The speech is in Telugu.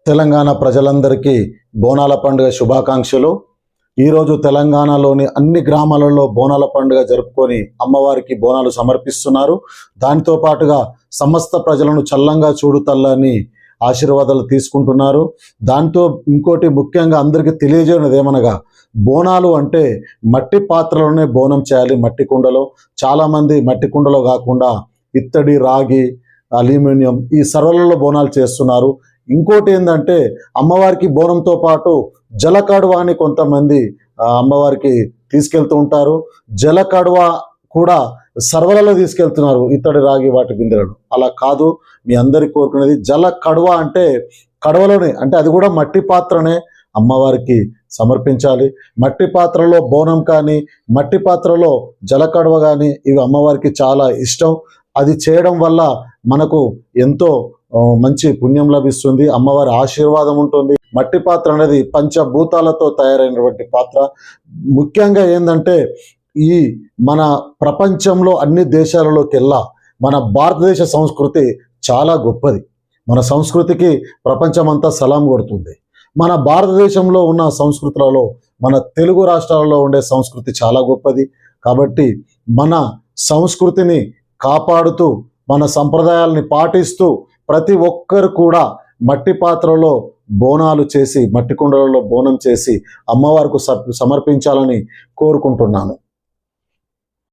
తెలంగాణ ప్రజలందరికీ బోనాల పండుగ శుభాకాంక్షలు. ఈరోజు తెలంగాణలోని అన్ని గ్రామాలలో బోనాల పండుగ జరుపుకొని అమ్మవారికి బోనాలు సమర్పిస్తున్నారు. దానితో పాటుగా సమస్త ప్రజలను చల్లంగా చూడు తల్లని ఆశీర్వాదాలు తీసుకుంటున్నారు. దాంతో ఇంకోటి ముఖ్యంగా అందరికీ తెలియజేయనది ఏమనగా, బోనాలు అంటే మట్టి పాత్రలోనే బోనం చేయాలి. మట్టి కుండలో, చాలామంది మట్టి కుండలో కాకుండా ఇత్తడి, రాగి, అల్యూమినియం ఈ సర్వలలో బోనాలు చేస్తున్నారు. ఇంకోటి ఏంటంటే, అమ్మవారికి బోనంతో పాటు జలకడువ అని కొంతమంది అమ్మవారికి తీసుకెళ్తూ ఉంటారు. జలకడువ కూడా సర్వలలో తీసుకెళ్తున్నారు, ఇత్తడి, రాగి వాటి బిందెలను. అలా కాదు, మీ అందరికీ కోరుకునేది జల కడువ అంటే కడవలోనే, అంటే అది కూడా మట్టి పాత్రనే అమ్మవారికి సమర్పించాలి. మట్టి పాత్రలో బోనం కానీ, మట్టి పాత్రలో జలకడువ కానీ ఇవి అమ్మవారికి చాలా ఇష్టం. అది చేయడం వల్ల మనకు ఎంతో మంచి పుణ్యం లభిస్తుంది, అమ్మవారి ఆశీర్వాదం ఉంటుంది. మట్టి పాత్ర అనేది పంచభూతాలతో తయారైనటువంటి పాత్ర. ముఖ్యంగా ఏంటంటే, ఈ మన ప్రపంచంలో అన్ని దేశాలలోకెల్లా మన భారతదేశ సంస్కృతి చాలా గొప్పది. మన సంస్కృతికి ప్రపంచమంతా సలాం కొడుతుంది. మన భారతదేశంలో ఉన్న సంస్కృతులలో మన తెలుగు రాష్ట్రాలలో ఉండే సంస్కృతి చాలా గొప్పది. కాబట్టి మన సంస్కృతిని కాపాడుతూ, మన సంప్రదాయాలని పాటిస్తూ ప్రతి ఒక్కరు కూడా మట్టి పాత్రలో బోనాలు చేసి, మట్టి కుండలలో బోనం చేసి అమ్మవారికి సమర్పించాలని కోరుకుంటున్నాను.